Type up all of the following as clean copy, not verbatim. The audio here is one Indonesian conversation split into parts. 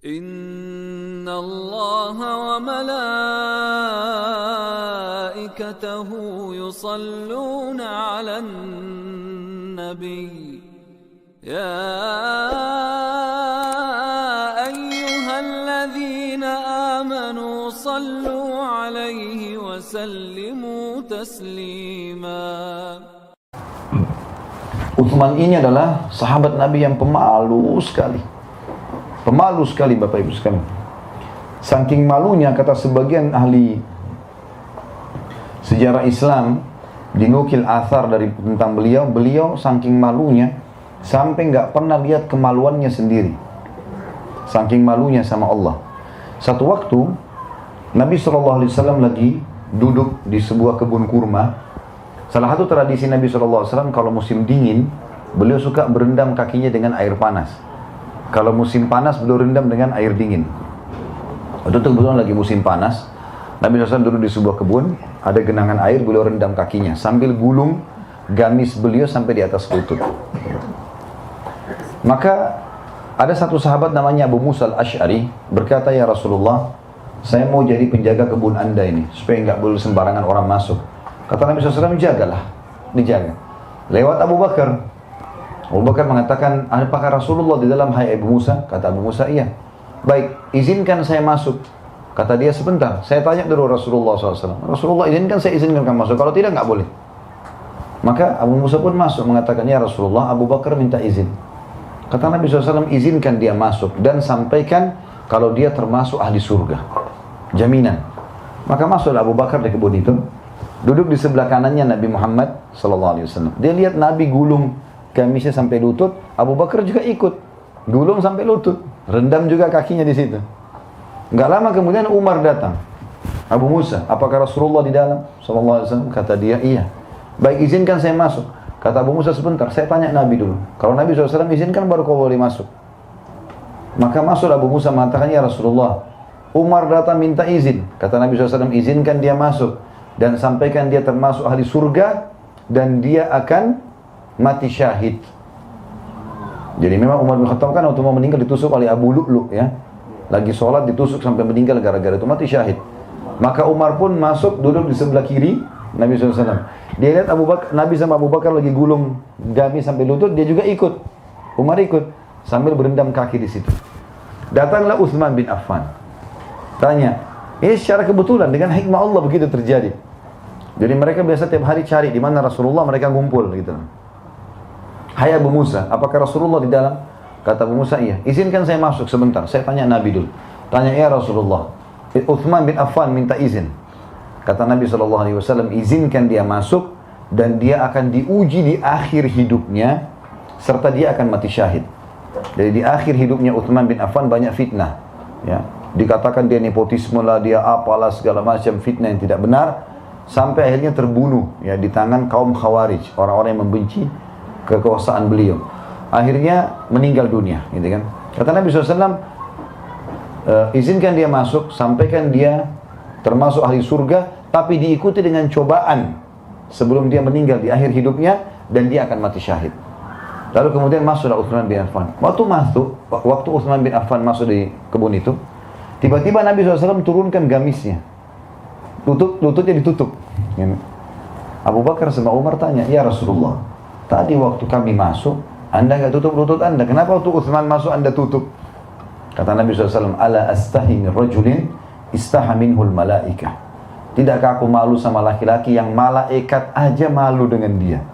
إن الله وملائكته يصلون على النبي يا أيها الذين آمنوا صلوا عليه وسلموا تسليما. Utsman ini adalah sahabat Nabi yang pemalu sekali. Pemalu sekali Bapak Ibu sekalian. Saking malunya, kata sebagian ahli sejarah Islam, dinukil athar dari tentang beliau saking malunya sampai nggak pernah lihat kemaluannya sendiri. Saking malunya sama Allah. Satu waktu Nabi SAW lagi duduk di sebuah kebun kurma. Salah satu tradisi Nabi SAW kalau musim dingin, beliau suka berendam kakinya dengan air panas. Kalau musim panas, beliau rendam dengan air dingin. Waktu itu kebetulan lagi musim panas, Nabi SAW duduk di sebuah kebun, ada genangan air, beliau rendam kakinya, sambil gulung gamis beliau sampai di atas lutut. Maka ada satu sahabat namanya Abu Musa al-Ash'ari, berkata, "Ya Rasulullah, saya mau jadi penjaga kebun anda ini, supaya nggak boleh sembarangan orang masuk." Kata Nabi SAW, "Jagalah, dijaga." Lewat Abu Bakar. Abu Bakar mengatakan, "Apakah Rasulullah di dalam, hai Abu Musa?" Kata Abu Musa, "Iya." "Baik, izinkan saya masuk." Kata dia, "Sebentar, saya tanya dulu Rasulullah SAW. Rasulullah izinkan, saya izinkan kamu masuk. Kalau tidak, nggak boleh." Maka Abu Musa pun masuk, mengatakan, "Ya Rasulullah, Abu Bakar minta izin." Kata Nabi SAW, "Izinkan dia masuk dan sampaikan kalau dia termasuk ahli surga. Jaminan." Maka masuklah Abu Bakar di kebun itu. Duduk di sebelah kanannya Nabi Muhammad SAW. Dia lihat Nabi gulung gamisnya sampai lutut, Abu Bakar juga ikut gulung sampai lutut, rendam juga kakinya di situ. Enggak lama kemudian Umar datang. "Abu Musa, apakah Rasulullah di dalam?" SAW. Kata dia, "Iya." "Baik, izinkan saya masuk." Kata Abu Musa, "Sebentar, saya tanya Nabi dulu. Kalau Nabi SAW izinkan, baru kau boleh masuk." Maka masuk Abu Musa mengatakan, "Ya Rasulullah, Umar datang minta izin." Kata Nabi SAW, "Izinkan dia masuk dan sampaikan dia termasuk ahli surga dan dia akan mati syahid." Jadi memang Umar bin Khattab kan waktu mau meninggal ditusuk oleh Abu Lu'lu', ya. Lagi sholat ditusuk sampai meninggal, gara-gara itu mati syahid. Maka Umar pun masuk, duduk di sebelah kiri Nabi SAW. Dia lihat Nabi sama Abu Bakar lagi gulung gamis sampai lutut, dia juga ikut. Umar ikut sambil berendam kaki di situ. Datanglah Utsman bin Affan. Tanya, ini secara kebetulan dengan hikmah Allah begitu terjadi. Jadi mereka biasa tiap hari cari di mana Rasulullah, mereka ngumpul gitu. "Hai Abu Musa, apakah Rasulullah di dalam?" Kata Abu Musa, "Iya." "Izinkan saya masuk sebentar, saya tanya Nabi dulu." Tanya, "Ya Rasulullah, Utsman bin Affan minta izin." Kata Nabi SAW, "Izinkan dia masuk dan dia akan diuji di akhir hidupnya serta dia akan mati syahid." Jadi di akhir hidupnya Utsman bin Affan banyak fitnah, ya. Dikatakan dia nepotisme lah, dia apalah, segala macam fitnah yang tidak benar, sampai akhirnya terbunuh, ya, di tangan kaum Khawarij, orang-orang yang membenci kekuasaan beliau. Akhirnya meninggal dunia, gitu kan. Kata Nabi SAW, "Izinkan dia masuk, sampaikan dia termasuk ahli surga, tapi diikuti dengan cobaan sebelum dia meninggal di akhir hidupnya dan dia akan mati syahid." Lalu kemudian masuklah Utsman bin Affan. Waktu Utsman bin Affan masuk di kebun itu, tiba-tiba Nabi SAW turunkan gamisnya. Lututnya ditutup. Abu Bakar sama Umar tanya, "Ya Rasulullah, tadi waktu kami masuk, anda nggak tutup lutut anda. Kenapa waktu Utsman masuk anda tutup?" Kata Nabi SAW, "Ala astahi min rajulin istaha minhul malaikah." Tidakkah aku malu sama laki-laki yang malaikat aja malu dengan dia?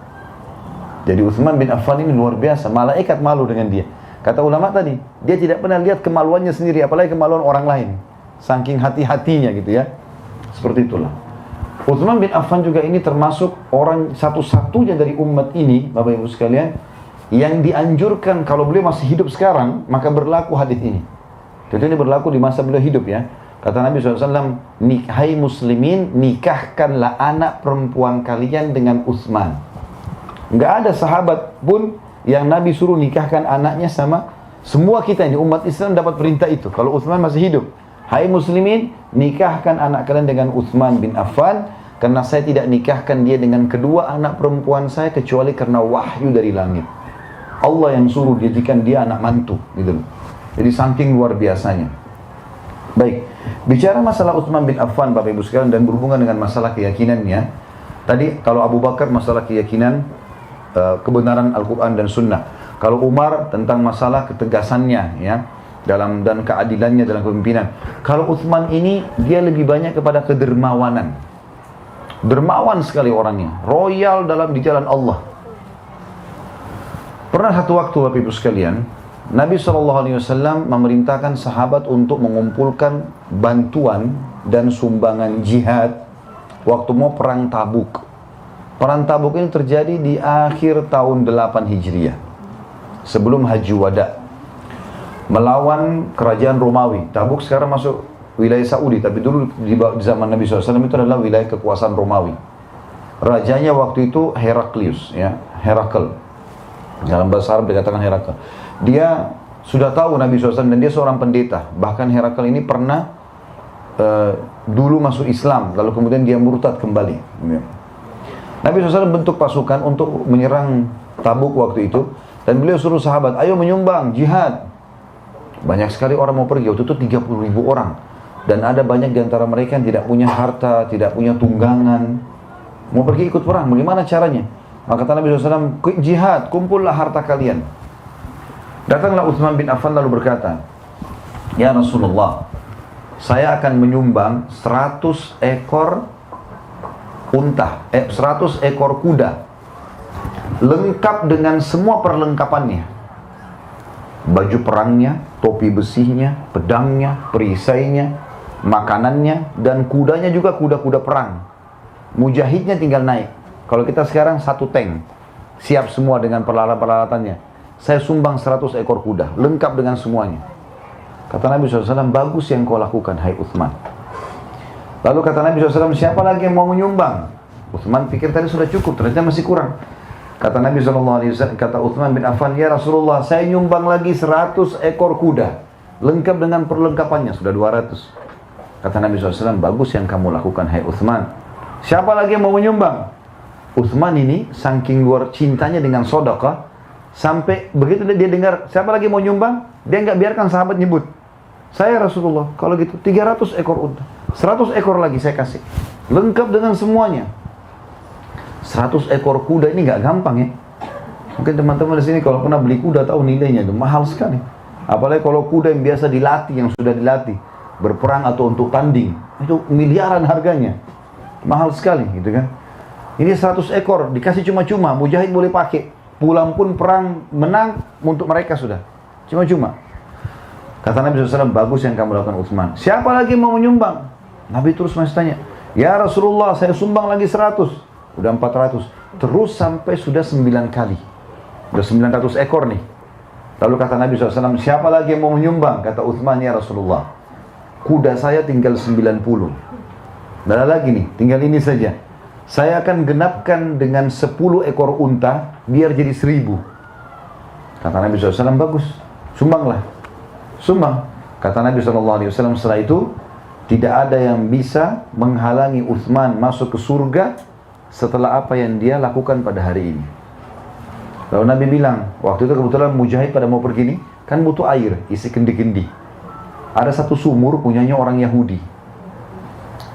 Jadi Utsman bin Affan ini luar biasa, malaikat malu dengan dia. Kata ulama tadi, dia tidak pernah lihat kemaluannya sendiri, apalagi kemaluan orang lain. Saking hati-hatinya gitu ya. Seperti itulah. Utsman bin Affan juga ini termasuk orang satu-satunya dari umat ini, Bapak Ibu sekalian, yang dianjurkan kalau beliau masih hidup sekarang, maka berlaku hadis ini. Jadi ini berlaku di masa beliau hidup, ya. Kata Nabi SAW, "Hai muslimin, nikahkanlah anak perempuan kalian dengan Utsman." Nggak ada sahabat pun yang Nabi suruh nikahkan anaknya sama, semua kita ini umat Islam dapat perintah itu kalau Utsman masih hidup. "Hai muslimin, nikahkan anak kalian dengan Utsman bin Affan, karena saya tidak nikahkan dia dengan kedua anak perempuan saya kecuali karena wahyu dari langit. Allah yang suruh jadikan dia anak mantu." Gitu. Jadi saking luar biasanya. Baik, bicara masalah Utsman bin Affan Bapak Ibu sekalian dan berhubungan dengan masalah keyakinannya. Tadi kalau Abu Bakar masalah keyakinan kebenaran Al-Quran dan Sunnah. Kalau Umar tentang masalah ketegasannya ya dan keadilannya dalam kepemimpinan. Kalau Utsman ini dia lebih banyak kepada kedermawanan. Dermawan sekali orangnya, royal di jalan Allah. Pernah satu waktu Bapak Ibu sekalian, Nabi SAW memerintahkan sahabat untuk mengumpulkan bantuan dan sumbangan jihad waktu mau perang Tabuk. Perang Tabuk ini terjadi di akhir tahun 8 Hijriah, sebelum Haji Wada, melawan kerajaan Romawi. Tabuk sekarang masuk wilayah Saudi, tapi dulu di zaman Nabi SAW itu adalah wilayah kekuasaan Romawi. Rajanya waktu itu Heraklius, ya, Herakl. Dalam bahasa Arab dikatakan Herakl. Dia sudah tahu Nabi SAW dan dia seorang pendeta. Bahkan Herakl ini pernah dulu masuk Islam, lalu kemudian dia murtad kembali. Nabi SAW bentuk pasukan untuk menyerang Tabuk waktu itu, dan beliau suruh sahabat, ayo menyumbang jihad. Banyak sekali orang mau pergi, waktu itu 30.000 orang. Dan ada banyak di antara mereka yang tidak punya harta, tidak punya tunggangan, mau pergi ikut perang. Bagaimana caranya? Maka kata Nabi SAW, jihad, kumpullah harta kalian. Datanglah Utsman bin Affan lalu berkata, ya Rasulullah, saya akan menyumbang 100 ekor unta, 100 ekor kuda, lengkap dengan semua perlengkapannya. Baju perangnya, topi besinya, pedangnya, perisainya, makanannya, dan kudanya juga kuda-kuda perang. Mujahidnya tinggal naik. Kalau kita sekarang satu tank, siap semua dengan peralatan-peralatannya. Saya sumbang 100 ekor kuda, lengkap dengan semuanya. Kata Nabi SAW, bagus yang kau lakukan, hai Utsman. Lalu kata Nabi SAW, siapa lagi yang mau menyumbang? Utsman pikir tadi sudah cukup, ternyata masih kurang. Kata Nabi SAW, kata Utsman bin Affan, ya Rasulullah, saya nyumbang lagi 100 ekor kuda, lengkap dengan perlengkapannya, sudah 200. Kata Nabi SAW, bagus yang kamu lakukan, hai Utsman. Siapa lagi yang mau menyumbang? Utsman ini saking luar cintanya dengan sedekah, sampai begitu dia dengar siapa lagi mau nyumbang, dia nggak biarkan sahabat nyebut. Saya Rasulullah, kalau gitu 300 ekor unta, 100 ekor lagi saya kasih, lengkap dengan semuanya. 100 ekor kuda ini nggak gampang ya. Mungkin teman-teman di sini kalau pernah beli kuda tahu nilainya itu mahal sekali. Apalagi kalau kuda yang biasa dilatih, yang sudah dilatih berperang atau untuk tanding, itu miliaran harganya, mahal sekali gitu kan. Ini 100 ekor dikasih cuma-cuma, mujahid boleh pakai, pulang pun perang menang untuk mereka sudah, cuma-cuma. Kata Nabi SAW, bagus yang kamu lakukan Utsman. Siapa lagi mau menyumbang? Nabi terus masih tanya, ya Rasulullah, saya sumbang lagi 100, udah 400, terus sampai sudah 9 kali, udah 900 ekor nih. Lalu kata Nabi SAW, siapa lagi yang mau menyumbang? Kata Utsman, ya Rasulullah, kuda saya tinggal 90, tidak ada lagi nih, tinggal ini saja. Saya akan genapkan dengan 10 ekor unta, biar jadi 1000. Kata Nabi SAW, bagus, sumbanglah. Sumbang. Kata Nabi SAW, setelah itu, tidak ada yang bisa menghalangi Utsman masuk ke surga setelah apa yang dia lakukan pada hari ini. Lalu Nabi bilang, waktu itu kebetulan mujahid pada mau pergi nih, kan butuh air, isi kendi-kendi. Ada satu sumur punyanya orang Yahudi.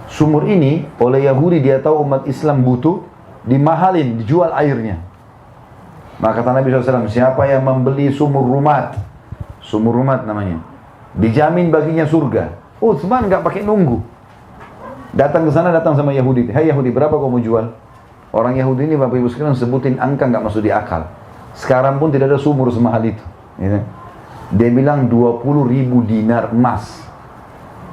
Sumur ini oleh Yahudi, dia tahu umat Islam butuh, dimahalin, dijual airnya. Maka kata Nabi SAW, siapa yang membeli sumur rumat namanya, dijamin baginya surga. Utsman nggak pakai nunggu, datang ke sana, datang sama Yahudi. Hai Yahudi, berapa kau mau jual? Orang Yahudi ini Bapak Ibu sekalian sebutin angka nggak masuk di akal. Sekarang pun tidak ada sumur semahal itu. Dia bilang 20.000 dinar emas.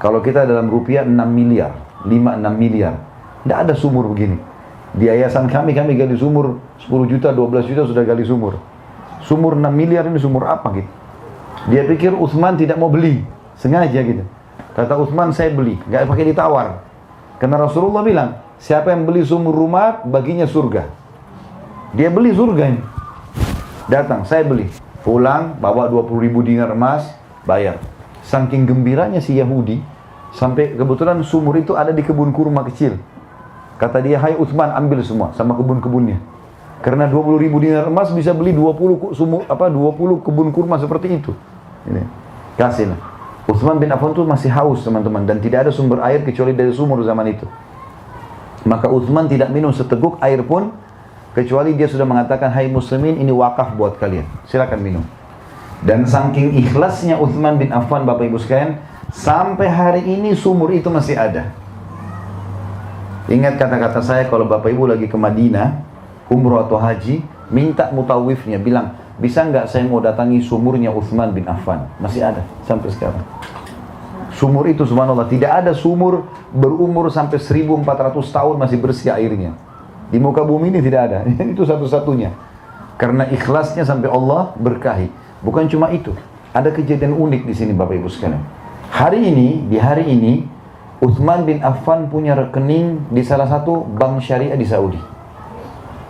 Kalau kita dalam rupiah 6 miliar, 5-6 miliar. Tidak ada sumur begini. Di yayasan kami gali sumur 10 juta, 12 juta sudah gali sumur. Sumur 6 miliar ini sumur apa gitu? Dia pikir Utsman tidak mau beli, sengaja gitu. Kata Utsman, saya beli, nggak pakai ditawar. Karena Rasulullah bilang, siapa yang beli sumur rumah, baginya surga. Dia beli surga ini. Datang, saya beli. Pulang, bawa 20.000 dinar emas, bayar. Saking gembiranya si Yahudi, sampai kebetulan sumur itu ada di kebun kurma kecil. Kata dia, hai Utsman, ambil semua sama kebun-kebunnya. Karena 20.000 dinar emas bisa beli 20 kebun kurma seperti itu. Ini. Kasih. Utsman bin Affan itu masih haus teman-teman, dan tidak ada sumber air kecuali dari sumur zaman itu. Maka Utsman tidak minum seteguk air pun, kecuali dia sudah mengatakan, hai muslimin, ini wakaf buat kalian, silakan minum. Dan saking ikhlasnya Utsman bin Affan, Bapak Ibu sekalian, sampai hari ini sumur itu masih ada. Ingat kata-kata saya, kalau Bapak Ibu lagi ke Madinah, umroh atau haji, minta mutawifnya, bilang, bisa nggak saya mau datangi sumurnya Utsman bin Affan? Masih ada sampai sekarang. Sumur itu subhanallah, tidak ada sumur berumur sampai 1400 tahun masih bersih airnya. Di muka bumi ini tidak ada. Itu satu-satunya. Karena ikhlasnya sampai Allah berkahi. Bukan cuma itu, ada kejadian unik di sini Bapak Ibu sekalian. Di hari ini, Utsman bin Affan punya rekening di salah satu bank syariah di Saudi.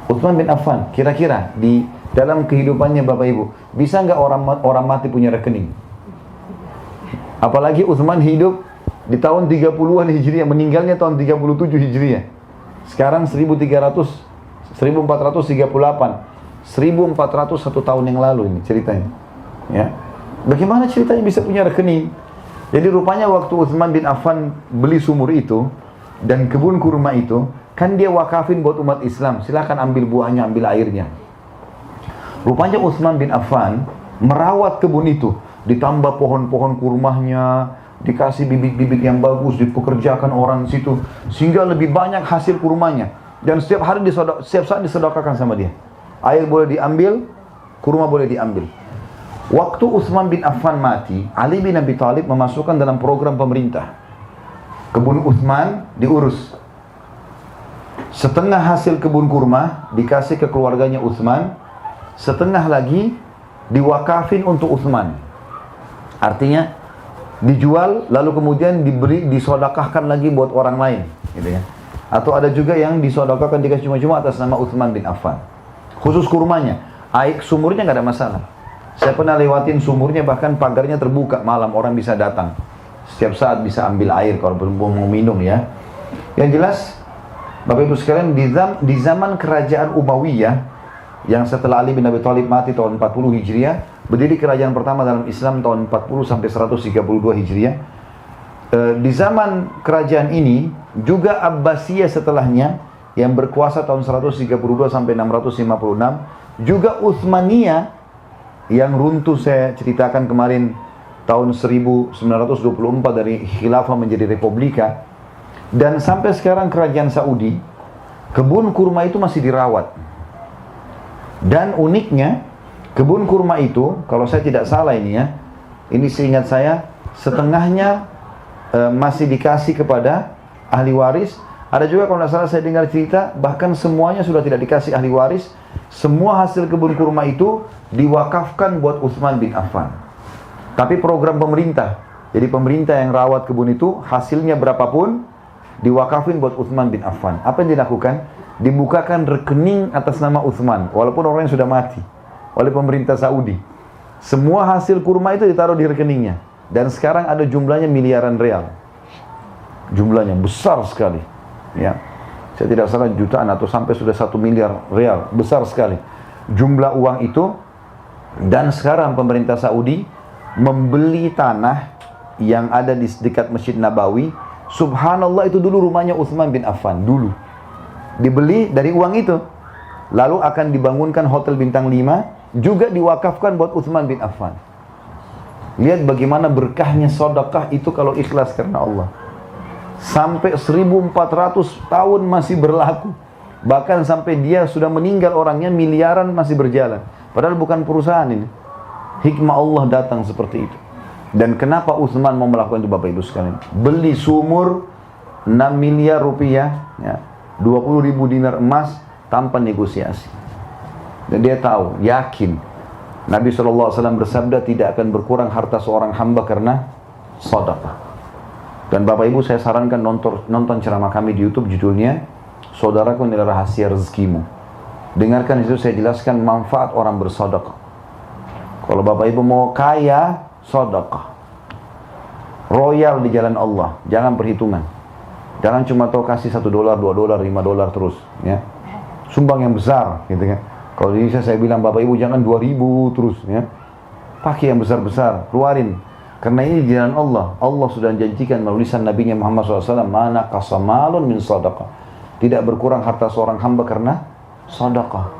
Utsman bin Affan, kira-kira di dalam kehidupannya Bapak Ibu, bisa nggak orang mati punya rekening? Apalagi Utsman hidup di tahun 30-an Hijriah, meninggalnya tahun 37 Hijriah. Sekarang 1438, 1401 tahun yang lalu ini ceritanya. Ya. Bagaimana ceritanya bisa punya rekening? Jadi rupanya waktu Utsman bin Affan beli sumur itu dan kebun kurma itu, kan dia wakafin buat umat Islam, silakan ambil buahnya, ambil airnya. Rupanya Utsman bin Affan merawat kebun itu, ditambah pohon-pohon kurmanya, dikasih bibit-bibit yang bagus, dipekerjakan orang situ, sehingga lebih banyak hasil kurmanya. Dan setiap hari setiap saat disedekahkan sama dia. Air boleh diambil, kurma boleh diambil. Waktu Utsman bin Affan mati, Ali bin Abi Thalib memasukkan dalam program pemerintah. Kebun Utsman diurus. Setengah hasil kebun kurma dikasih ke keluarganya Utsman, setengah lagi diwakafin untuk Utsman. Artinya dijual lalu kemudian diberi, disodakahkan lagi buat orang lain, gitu ya. Atau ada juga yang disodakahkan dikasih cuma-cuma atas nama Utsman bin Affan. Khusus kurmanya, air sumurnya nggak ada masalah. Saya pernah lewatin sumurnya, bahkan pagarnya terbuka malam, orang bisa datang. Setiap saat bisa ambil air kalau mau minum ya. Yang jelas, Bapak Ibu sekalian, di zaman kerajaan Umayyah yang setelah Ali bin Abi Thalib mati tahun 40 Hijriah, berdiri kerajaan pertama dalam Islam tahun 40 sampai 132 Hijriah. Di zaman kerajaan ini juga Abbasiyah setelahnya yang berkuasa tahun 132 sampai 656, juga Utsmaniyah yang runtuh saya ceritakan kemarin tahun 1924 dari khilafah menjadi republika. Dan sampai sekarang kerajaan Saudi, kebun kurma itu masih dirawat. Dan uniknya, kebun kurma itu, kalau saya tidak salah ini ya, ini seingat saya, setengahnya masih dikasih kepada ahli waris. Ada juga kalau tidak salah saya dengar cerita, bahkan semuanya sudah tidak dikasih ahli waris. Semua hasil kebun kurma itu diwakafkan buat Utsman bin Affan. Tapi program pemerintah, jadi pemerintah yang rawat kebun itu, hasilnya berapapun, diwakafin buat Utsman bin Affan. Apa yang dilakukan? Dibukakan rekening atas nama Utsman, walaupun orangnya sudah mati, oleh pemerintah Saudi. Semua hasil kurma itu ditaruh di rekeningnya. Dan sekarang ada jumlahnya miliaran real. Jumlahnya besar sekali. Ya, saya tidak salah jutaan atau sampai sudah 1 miliar real. Besar sekali jumlah uang itu. Dan sekarang pemerintah Saudi membeli tanah yang ada di dekat Masjid Nabawi. Subhanallah, itu dulu rumahnya Utsman bin Affan. Dulu dibeli dari uang itu. Lalu akan dibangunkan hotel bintang 5, juga diwakafkan buat Utsman bin Affan. Lihat bagaimana berkahnya sedekah itu kalau ikhlas karena Allah. Sampai 1400 tahun masih berlaku. Bahkan sampai dia sudah meninggal orangnya, miliaran masih berjalan. Padahal bukan perusahaan ini. Hikmah Allah datang seperti itu. Dan kenapa Utsman mau melakukan itu Bapak Ibu sekalian? Beli sumur 6 miliar rupiah, ya, 20.000 dinar emas tanpa negosiasi. Dan dia tahu, yakin, Nabi SAW bersabda tidak akan berkurang harta seorang hamba karena sedekah. Dan Bapak Ibu saya sarankan nonton ceramah kami di YouTube, judulnya Saudaraku inilah rahasia rezekimu. Dengarkan itu, saya jelaskan manfaat orang bersedekah. Kalau Bapak Ibu mau kaya, sedekah. Royal di jalan Allah, jangan perhitungan. Jangan cuma tahu kasih $1, $2, $5 terus, ya. Sumbang yang besar, gitu kan. Kalau di Indonesia saya bilang Bapak Ibu jangan 2.000 terus, ya. Pakai yang besar-besar, keluarin. Karena ini di jalan Allah. Allah sudah janjikan melalui lisan Nabi Muhammad SAW, mana qasamalun min sadaqah. Tidak berkurang harta seorang hamba karena sadaqah.